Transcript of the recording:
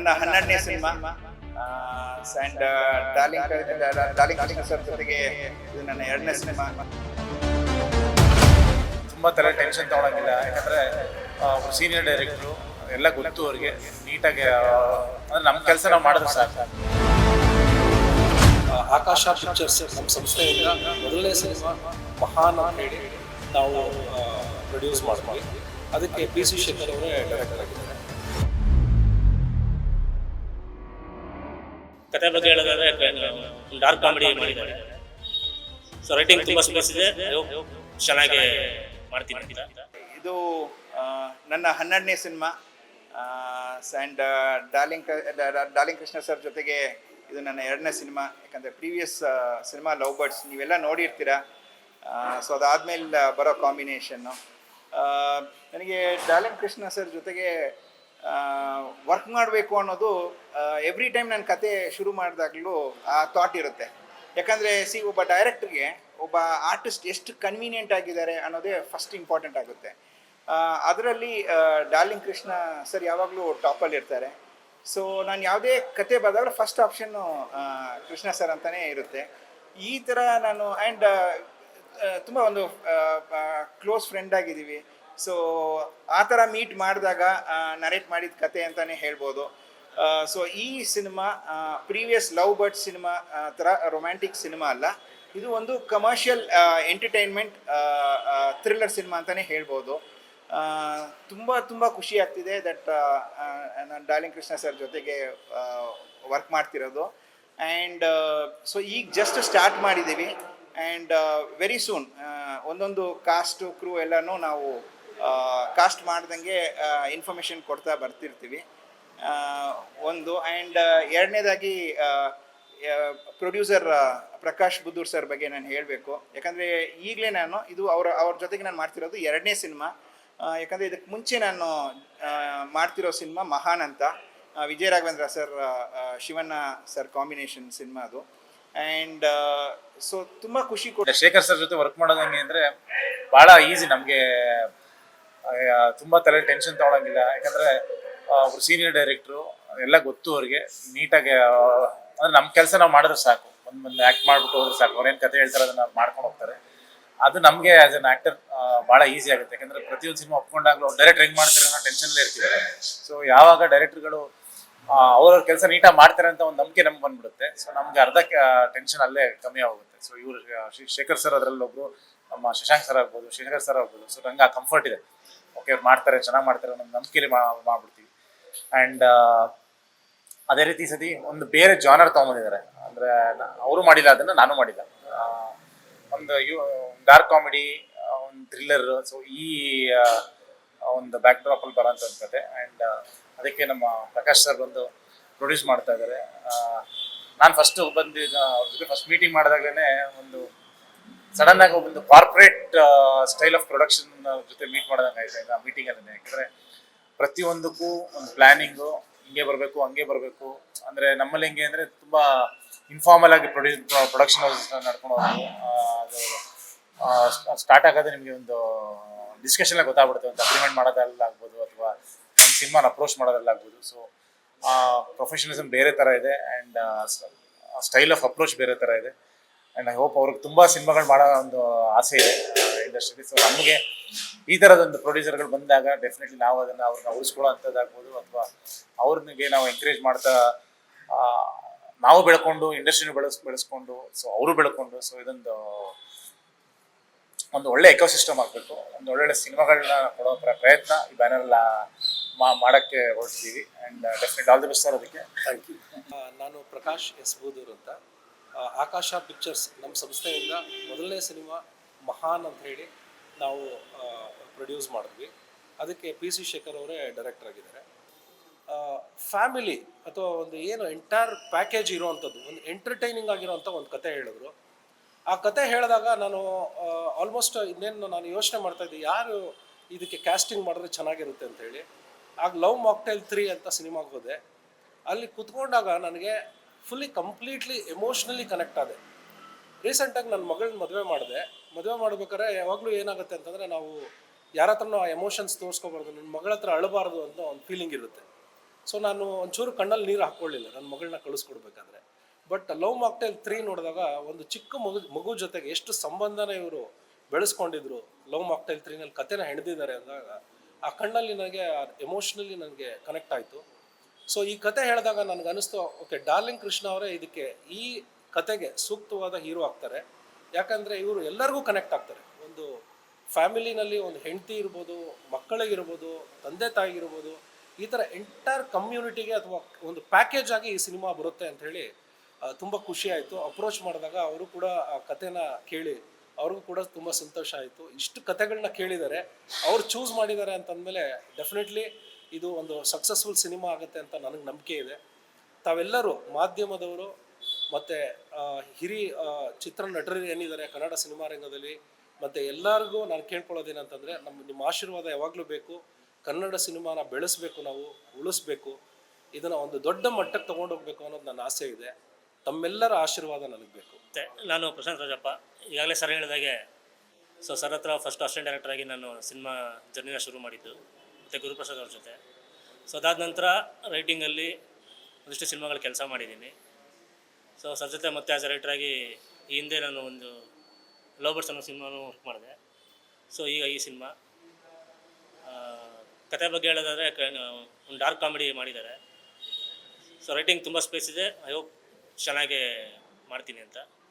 ನನ್ನ 12ನೇ cinema and Darling Krishna sir ಜೊತೆಗೆ ಇದು ನನ್ನ 2ನೇ ಸಿನಿಮಾ. ತುಂಬ ಥರ ಟೆನ್ಷನ್ ತೊಗೊಳಂಗಿಲ್ಲ, ಯಾಕಂದರೆ ಸೀನಿಯರ್ ಡೈರೆಕ್ಟ್ರು ಎಲ್ಲ ಗೊತ್ತು ಅವ್ರಿಗೆ ನೀಟಾಗಿ, ಅಂದರೆ ನಮ್ಮ ಕೆಲಸ ನಾವು ಮಾಡಿದ್ರೆ ಸಾಕು. ಆಕಾಶ ಪಿಕ್ಚರ್ಸ್ ನಮ್ಮ ಸಂಸ್ಥೆಯಿಂದ ಮೊದಲನೇ ಸಿನಿಮಾ ಮಹಾನ್ ಅಂತ ಹೇಳಿ ನಾವು ಪ್ರೊಡ್ಯೂಸ್ ಮಾಡ್ತೀವಿ. ಅದಕ್ಕೆ ಪಿ ಸಿ ಶೇಖರ್ ಅವರೇ ಡೈರೆಕ್ಟರ್ ಆಗಿದ್ದಾರೆ. ಕಥೆ ಬಗ್ಗೆ ಹೇಳೋದಾದ್ರೆ ಡಾರ್ಕ್ ಕಾಮಿಡಿ ಮಾಡಿದ್ದಾರೆ. ಸೊ ರೈಟಿಂಗ್ ತುಂಬ ಸ್ಪೇಸ್ ಇದೆ, ಚೆನ್ನಾಗಿ ಮಾಡ್ತೀನಿ ಅಂತ. ಇದು ನನ್ನ 12ನೇ cinema and Darling Krishna sir ಜೊತೆಗೆ ಇದು ನನ್ನ 2ನೇ ಸಿನಿಮಾ. ಯಾಕಂದರೆ ಪ್ರೀವಿಯಸ್ ಸಿನಿಮಾ ಲವ್ ಬರ್ಡ್ಸ್ ನೀವೆಲ್ಲ ನೋಡಿರ್ತೀರ. ಸೊ ಅದಾದಮೇಲೆ ಬರೋ ಕಾಂಬಿನೇಷನ್ನು ನನಗೆ ಡಾರ್ಲಿಂಗ್ ಕೃಷ್ಣ ಸರ್ ಜೊತೆಗೆ ವರ್ಕ್ ಮಾಡಬೇಕು ಅನ್ನೋದು ಎವ್ರಿ ಟೈಮ್ ನನ್ನ ಕತೆ ಶುರು ಮಾಡಿದಾಗಲೂ ಆ ಥಾಟ್ ಇರುತ್ತೆ. ಯಾಕಂದರೆ ಒಬ್ಬ ಡೈರೆಕ್ಟ್ರಿಗೆ ಒಬ್ಬ ಆರ್ಟಿಸ್ಟ್ ಎಷ್ಟು ಕನ್ವೀನಿಯೆಂಟ್ ಆಗಿದ್ದಾರೆ ಅನ್ನೋದೇ ಫಸ್ಟ್ ಇಂಪಾರ್ಟೆಂಟ್ ಆಗುತ್ತೆ. ಅದರಲ್ಲಿ ಡಾರ್ಲಿಂಗ್ ಕೃಷ್ಣ ಸರ್ ಯಾವಾಗಲೂ ಟಾಪಲ್ಲಿ ಇರ್ತಾರೆ. ಸೊ ನಾನು ಯಾವುದೇ ಕತೆ ಬರೆದಾಗ ಫಸ್ಟ್ ಆಪ್ಷನ್ನು ಕೃಷ್ಣ ಸರ್ ಅಂತಲೇ ಇರುತ್ತೆ. ಈ ಥರ ನಾನು ಆ್ಯಂಡ್ ತುಂಬ ಒಂದು ಕ್ಲೋಸ್ ಫ್ರೆಂಡ್ ಆಗಿದ್ದೀವಿ. ಸೊ ಆ ಥರ ಮೀಟ್ ಮಾಡಿದಾಗ ನರೇಟ್ ಮಾಡಿದ ಕತೆ ಅಂತಲೇ ಹೇಳ್ಬೋದು. ಸೊ ಈ cinema previous love bird cinema ಥರ ರೊಮ್ಯಾಂಟಿಕ್ ಸಿನಿಮಾ ಅಲ್ಲ, ಇದು ಒಂದು ಕಮರ್ಷಿಯಲ್ ಎಂಟರ್ಟೈನ್ಮೆಂಟ್ ಥ್ರಿಲ್ಲರ್ ಸಿನಿಮಾ ಅಂತಲೇ ಹೇಳ್ಬೋದು. ತುಂಬ ಖುಷಿ ಆಗ್ತಿದೆ ದಟ್ ನಾನು ಡಾರ್ಲಿಂಗ್ ಕೃಷ್ಣ ಸರ್ ಜೊತೆಗೆ ವರ್ಕ್ ಮಾಡ್ತಿರೋದು. ಆ್ಯಂಡ್ ಸೊ ಈಗ ಜಸ್ಟ್ ಸ್ಟಾರ್ಟ್ ಮಾಡಿದ್ದೀವಿ ಆ್ಯಂಡ್ ವೆರಿ ಸೂನ್ ಒಂದೊಂದು ಕಾಸ್ಟು ಕ್ರೂ ಎಲ್ಲನೂ ನಾವು ಕಾಸ್ಟ್ ಮಾಡ್ದಂಗೆ ಇನ್ಫಾರ್ಮೇಷನ್ ಕೊಡ್ತಾ ಬರ್ತಿರ್ತೀವಿ. ಒಂದು ಆ್ಯಂಡ್ ಎರಡನೇದಾಗಿ ಪ್ರೊಡ್ಯೂಸರ್ ಪ್ರಕಾಶ್ ಬುದ್ದೂರ್ ಸರ್ ಬಗ್ಗೆ ನಾನು ಹೇಳಬೇಕು. ಯಾಕಂದರೆ ಈಗಲೇ ನಾನು ಇದು ಅವ್ರ ಜೊತೆಗೆ ನಾನು ಮಾಡ್ತಿರೋದು 2ನೇ ಸಿನಿಮಾ. ಯಾಕಂದರೆ ಇದಕ್ಕೆ ಮುಂಚೆ ನಾನು ಮಾಡ್ತಿರೋ ಸಿನಿಮಾ ಮಹಾನ್ ಅಂತ, Vijaya Raghavendra sir Shivanna sir combination cinema ಅದು. ಆ್ಯಂಡ್ ಸೊ ತುಂಬ ಖುಷಿ ಕೊಟ್ಟು ಶೇಖರ್ ಸರ್ ಜೊತೆ ವರ್ಕ್ ಮಾಡೋದಂಗೆ ಅಂದರೆ ಭಾಳ ಈಸಿ ನಮಗೆ. ತುಂಬ ತಲೆ ಟೆನ್ಷನ್ ತೊಗೊಳಂಗಿಲ್ಲ, ಯಾಕಂದರೆ ಒಬ್ರು ಸೀನಿಯರ್ ಡೈರೆಕ್ಟ್ರು ಎಲ್ಲ ಗೊತ್ತು ಅವ್ರಿಗೆ ನೀಟಾಗಿ, ಅಂದರೆ ನಮ್ಮ ಕೆಲಸ ನಾವು ಮಾಡಿದ್ರೆ ಸಾಕು. ಒಂದು ಆ್ಯಕ್ಟ್ ಮಾಡಿಬಿಟ್ಟು ಹೋದ್ರೆ ಸಾಕು, ಅವ್ರೇನು ಕತೆ ಹೇಳ್ತಾರೆ ಅದನ್ನು ಮಾಡ್ಕೊಂಡು ಹೋಗ್ತಾರೆ. ಅದು ನಮಗೆ ಆ್ಯಸ್ ಅನ್ ಆ್ಯಕ್ಟರ್ ಭಾಳ ಈಸಿ ಆಗುತ್ತೆ. ಯಾಕಂದರೆ ಪ್ರತಿಯೊಂದು ಸಿನಿಮಾ ಒಪ್ಕೊಂಡಾಗಲೂ ಡೈರೆಕ್ಟ್ ಹೆಂಗೆ ಮಾಡ್ತಾರೆ ಅನ್ನೋ ಟೆನ್ಷನ್ಲೇ ಇರ್ತೀವಿ. ಸೊ ಯಾವಾಗ ಡೈರೆಕ್ಟ್ರುಗಳು ಅವ್ರವ್ರ ಕೆಲಸ ನೀಟಾಗಿ ಮಾಡ್ತಾರೆ ಅಂತ ಒಂದು ನಂಬಿಕೆ ನಮ್ಗೆ ಬಂದ್ಬಿಡುತ್ತೆ. ಸೊ ನಮ್ಗೆ ಅರ್ಧ ಟೆನ್ಷನ್ ಅಲ್ಲೇ ಕಮ್ಮಿ ಆಗುತ್ತೆ. ಸೊ ಇವರು ಶೇಖರ್ ಸರ್ ಅದರಲ್ಲೊಬ್ರು, ನಮ್ಮ ಶಶಾಂಕ್ ಸರ್ ಆಗ್ಬೋದು, ಶೇಖರ್ ಸರ್ ಆಗ್ಬೋದು. ಸೊ ನಂಗೆ ಆ ಕಂಫರ್ಟ್ ಇದೆ, ಓಕೆ ಅವ್ರು ಮಾಡ್ತಾರೆ, ಚೆನ್ನಾಗಿ ಮಾಡ್ತಾರೆ ಅನ್ನೋ ನಂಬಿಕೆಯಲ್ಲಿ ಮಾಡ್ಬಿಡ್ತೀವಿ. ಆ್ಯಂಡ್ ಅದೇ ರೀತಿ ಸತಿ ಒಂದು ಬೇರೆ ಜಾನರ್ ತೊಗೊಂಬಂದಿದ್ದಾರೆ. ಅಂದರೆ ಅವರು ಮಾಡಿಲ್ಲ ಅದನ್ನು, ನಾನು ಮಾಡಿಲ್ಲ. ಒಂದು ಡಾರ್ಕ್ ಕಾಮಿಡಿ, ಒಂದು ಥ್ರಿಲ್ಲರ್. ಸೊ ಈ ಒಂದು ಬ್ಯಾಕ್ ಡ್ರಾಪಲ್ಲಿ ಬರೋಂಥ ಒಂದು ಕತೆ. ಆ್ಯಂಡ್ ಅದಕ್ಕೆ ನಮ್ಮ ಪ್ರಕಾಶ್ ಸರ್ ಬಂದು ಪ್ರೊಡ್ಯೂಸ್ ಮಾಡ್ತಾ ಇದ್ದಾರೆ. ನಾನು ಫಸ್ಟ್ ಅವ್ರ ಜೊತೆ ಫಸ್ಟ್ ಮೀಟಿಂಗ್ ಮಾಡಿದಾಗಲೇ ಒಂದು ಸಡನ್ನಾಗಿ ಒಂದು ಕಾರ್ಪೊರೇಟ್ ಸ್ಟೈಲ್ ಆಫ್ ಪ್ರೊಡಕ್ಷನ್ ಜೊತೆ ಮೀಟ್ ಮಾಡೋದಂಗೆ ಆಯ್ತು ಈಗ ಮೀಟಿಂಗಲ್ಲೇ. ಯಾಕಂದರೆ ಪ್ರತಿಯೊಂದಕ್ಕೂ ಒಂದು ಪ್ಲ್ಯಾನಿಂಗು, ಹಿಂಗೆ ಬರಬೇಕು ಹಂಗೆ ಬರಬೇಕು. ಅಂದರೆ ನಮ್ಮಲ್ಲಿ ಹೆಂಗೆ ಅಂದರೆ ತುಂಬ ಇನ್ಫಾರ್ಮಲ್ ಆಗಿ ಪ್ರೊಡಕ್ಷನ್ ನಡ್ಕೊಂಡು ಹೋಗೋದು. ಅದು ಸ್ಟಾರ್ಟ್ ಆಗೋದು ನಿಮಗೆ ಒಂದು ಡಿಸ್ಕಷನ್ಗೆ ಗೊತ್ತಾಗ್ಬಿಡುತ್ತೆ. ಒಂದು ಅಗ್ರಿಮೆಂಟ್ ಮಾಡೋದಲ್ಲಾಗ್ಬೋದು ಅಥವಾ ಒಂದು ಸಿನಿಮಾನ ಅಪ್ರೋಚ್ ಮಾಡೋದಲ್ಲಾಗ್ಬೋದು. ಸೊ ಪ್ರೊಫೆಷನಲಿಸಮ್ ಬೇರೆ ಥರ ಇದೆ ಆ್ಯಂಡ್ ಸ್ಟೈಲ್ ಆಫ್ ಅಪ್ರೋಚ್ ಬೇರೆ ಥರ ಇದೆ. ಆ್ಯಂಡ್ ಐ ಹೋಪ್ ಅವ್ರಿಗೆ ತುಂಬ ಸಿನಿಮಾಗಳು ಮಾಡೋ ಒಂದು ಆಸೆ ಇದೆ ಇಂಡಸ್ಟ್ರಿಗೆ. ಸೊ ನಮಗೆ ಈ ಥರದೊಂದು ಪ್ರೊಡ್ಯೂಸರ್ಗಳು ಬಂದಾಗ ಡೆಫಿನೆಟ್ಲಿ ನಾವು ಅದನ್ನು ಅವ್ರನ್ನ ಉಳಿಸ್ಕೊಳ್ಳೋ ಅಂಥದ್ದಾಗ್ಬೋದು, ಅಥವಾ ಅವ್ರಿಗೆ ನಾವು ಎಂಕರೇಜ್ ಮಾಡ್ತಾ ನಾವು ಬೆಳ್ಕೊಂಡು ಇಂಡಸ್ಟ್ರಿನ ಬೆಳೆಸ್ಕೊಂಡು ಸೊ ಅವರು ಬೆಳ್ಕೊಂಡು, ಸೊ ಇದೊಂದು ಒಂದು ಒಳ್ಳೆ ಎಕೋಸಿಸ್ಟಮ್ ಆಗಬೇಕು. ಒಂದು ಒಳ್ಳೊಳ್ಳೆ ಸಿನಿಮಾಗಳನ್ನ ಕೊಡೋ ಪ್ರಯತ್ನ ಈ ಬ್ಯಾನರ್ಲ್ಲ ಮಾಡೋಕ್ಕೆ ಹೊರಟಿದ್ದೀವಿ. And definite all the best sir ಅದಕ್ಕೆ. Thank you. ನಾನು ಪ್ರಕಾಶ್ ಎಸ್ ಬೂದೂರ್ ಅಂತ. ಆಕಾಶ ಪಿಕ್ಚರ್ಸ್ ನಮ್ಮ ಸಂಸ್ಥೆಯಿಂದ ಮೊದಲನೇ ಸಿನಿಮಾ ಮಹಾನ್ ಅಂತ ಹೇಳಿ ನಾವು ಪ್ರೊಡ್ಯೂಸ್ ಮಾಡಿದ್ವಿ. ಅದಕ್ಕೆ ಪಿ ಸಿ ಶೇಖರ್ ಅವರೇ ಡೈರೆಕ್ಟರ್ ಆಗಿದ್ದಾರೆ. ಫ್ಯಾಮಿಲಿ ಅಥವಾ ಒಂದು ಏನು ಎಂಟೈರ್ ಪ್ಯಾಕೇಜ್ ಇರೋವಂಥದ್ದು, ಒಂದು ಎಂಟರ್ಟೈನಿಂಗ್ ಆಗಿರೋವಂಥ ಒಂದು ಕತೆ ಹೇಳಿದ್ರು. ಆ ಕತೆ ಹೇಳಿದಾಗ ನಾನು ಆಲ್ಮೋಸ್ಟ್ ಇನ್ನೇನು ನಾನು ಯೋಚನೆ ಮಾಡ್ತಾಯಿದ್ದೆ ಯಾರು ಇದಕ್ಕೆ ಕ್ಯಾಸ್ಟಿಂಗ್ ಮಾಡಿದ್ರೆ ಚೆನ್ನಾಗಿರುತ್ತೆ ಅಂತೇಳಿ. ಆಗ ಲವ್ ಮಾಕ್ಟೈಲ್ 3 ಅಂತ ಸಿನಿಮಾಗೆ ಹೋದೆ. ಅಲ್ಲಿ ಕುತ್ಕೊಂಡಾಗ ನನಗೆ ಫುಲ್ಲಿ ಕಂಪ್ಲೀಟ್ಲಿ ಎಮೋಷ್ನಲಿ ಕನೆಕ್ಟ್ ಆದೆ. ರೀಸೆಂಟಾಗಿ ನನ್ನ ಮಗಳನ್ನ ಮದುವೆ ಮಾಡ್ಬೇಕಾದ್ರೆ ಯಾವಾಗಲೂ ಏನಾಗುತ್ತೆ ಅಂತಂದರೆ ನಾವು ಯಾರ ಹತ್ರನೂ ಆ ಎಮೋಷನ್ಸ್ ತೋರಿಸ್ಕೋಬಾರ್ದು, ನನ್ನ ಮಗಳ ಹತ್ರ ಅಳಬಾರ್ದು ಅಂತ ಒಂದು ಫೀಲಿಂಗ್ ಇರುತ್ತೆ. ಸೊ ನಾನು ಒಂಚೂರು ಕಣ್ಣಲ್ಲಿ ನೀರು ಹಾಕ್ಕೊಳ್ಳಿಲ್ಲ ನನ್ನ ಮಗಳನ್ನ ಕಳಿಸ್ಕೊಡ್ಬೇಕಾದ್ರೆ. ಬಟ್ ಲವ್ ಮಾಕ್ಟೇಲ್ 3 ನೋಡಿದಾಗ ಒಂದು ಚಿಕ್ಕ ಮಗು ಜೊತೆಗೆ ಎಷ್ಟು ಸಂಬಂಧನ ಇವರು ಬೆಳೆಸ್ಕೊಂಡಿದ್ರು ಲವ್ ಮಾಕ್ಟೇಲ್ 3ನಲ್ಲಿ ಕತೆನ ಹೆಣೆದಿದ್ದಾರೆ ಅಂದಾಗ ಆ ಕಣ್ಣಲ್ಲಿ ನನಗೆ ಎಮೋಷ್ನಲಿ ನನಗೆ ಕನೆಕ್ಟ್ ಆಯಿತು. ಸೊ ಈ ಕತೆ ಹೇಳಿದಾಗ ನನಗೆ ಅನಿಸ್ತು, ಓಕೆ, ಡಾರ್ಲಿಂಗ್ ಕೃಷ್ಣ ಅವರೇ ಇದಕ್ಕೆ ಈ ಕತೆಗೆ ಸೂಕ್ತವಾದ ಹೀರೋ ಆಗ್ತಾರೆ. ಯಾಕಂದರೆ ಇವರು ಎಲ್ಲರಿಗೂ ಕನೆಕ್ಟ್ ಆಗ್ತಾರೆ. ಒಂದು ಫ್ಯಾಮಿಲಿನಲ್ಲಿ ಒಂದು ಹೆಂಡತಿ ಇರ್ಬೋದು, ಮಕ್ಕಳಿಗಿರ್ಬೋದು, ತಂದೆ ತಾಯಿಗಿರ್ಬೋದು, ಈ ಥರ ಎಂಟೈರ್ ಕಮ್ಯುನಿಟಿಗೆ ಅಥವಾ ಒಂದು ಪ್ಯಾಕೇಜ್ ಆಗಿ ಈ ಸಿನಿಮಾ ಬರುತ್ತೆ ಅಂತ ಹೇಳಿ ತುಂಬ ಖುಷಿ ಆಯಿತು. ಅಪ್ರೋಚ್ ಮಾಡಿದಾಗ ಅವರು ಕೂಡ ಆ ಕತೆನ ಕೇಳಿ ಅವ್ರಿಗೂ ಕೂಡ ತುಂಬ ಸಂತೋಷ ಆಯಿತು. ಇಷ್ಟು ಕತೆಗಳನ್ನ ಕೇಳಿದ್ದಾರೆ, ಅವ್ರು ಚೂಸ್ ಮಾಡಿದ್ದಾರೆ ಅಂತಂದಮೇಲೆ ಡೆಫಿನೆಟ್ಲಿ ಇದು ಒಂದು ಸಕ್ಸಸ್ಫುಲ್ ಸಿನಿಮಾ ಆಗುತ್ತೆ ಅಂತ ನನಗೆ ನಂಬಿಕೆ ಇದೆ. ತಾವೆಲ್ಲರೂ ಮಾಧ್ಯಮದವರು ಮತ್ತು ಹಿರಿಯ ಚಿತ್ರ ನಟರು ಏನಿದ್ದಾರೆ ಕನ್ನಡ ಸಿನಿಮಾ ರಂಗದಲ್ಲಿ, ಮತ್ತು ಎಲ್ಲರಿಗೂ ನಾನು ಕೇಳ್ಕೊಳ್ಳೋದೇನಂತಂದರೆ, ನಿಮ್ಮ ಆಶೀರ್ವಾದ ಯಾವಾಗಲೂ ಬೇಕು. ಕನ್ನಡ ಸಿನಿಮಾನ ಬೆಳೆಸಬೇಕು, ನಾವು ಉಳಿಸ್ಬೇಕು, ಇದನ್ನು ಒಂದು ದೊಡ್ಡ ಮಟ್ಟಕ್ಕೆ ತೊಗೊಂಡೋಗ್ಬೇಕು ಅನ್ನೋದು ನನ್ನ ಆಸೆ ಇದೆ. ತಮ್ಮೆಲ್ಲರ ಆಶೀರ್ವಾದ ನನಗೆ ಬೇಕು. ಮತ್ತು ನಾನು ಪ್ರಶಾಂತ್ ರಾಜಪ್ಪ, ಈಗಾಗಲೇ ಸರ್ ಹೇಳಿದಾಗೆ ಸರ್ ಹತ್ರ ಫಸ್ಟ್ ಅಸಿಸ್ಟೆಂಟ್ ಡೈರೆಕ್ಟರಾಗಿ ನಾನು ಸಿನಿಮಾ ಜರ್ನಿನ ಶುರು ಮಾಡಿದ್ದು, ಮತ್ತು ಗುರುಪ್ರಸಾದ್ ಅವ್ರ ಜೊತೆ. ಅದಾದ ನಂತರ ರೈಟಿಂಗಲ್ಲಿ ಒಂದಿಷ್ಟು ಸಿನಿಮಾಗಳು ಕೆಲಸ ಮಾಡಿದ್ದೀನಿ. ಸರ್ ಜೊತೆ ಮತ್ತೆ ಆಸ್ ಎ ರೈಟ್ರಾಗಿ ಈ ಹಿಂದೆ ನಾನು ಒಂದು ಲವ್ ಬರ್ಡ್ಸ್ ಅನ್ನೋ ಸಿನಿಮಾನು ವರ್ಕ್ ಮಾಡಿದೆ. ಈಗ ಈ ಸಿನಿಮಾ ಕತೆ ಬಗ್ಗೆ ಹೇಳೋದಾದರೆ ಒಂದು ಡಾರ್ಕ್ ಕಾಮಿಡಿ ಮಾಡಿದ್ದಾರೆ. ರೈಟಿಂಗ್ ತುಂಬ ಸ್ಪೇಸ್ ಇದೆ. ಐ ಹೋಪ್ ಚೆನ್ನಾಗೇ ಮಾಡ್ತೀನಿ ಅಂತ.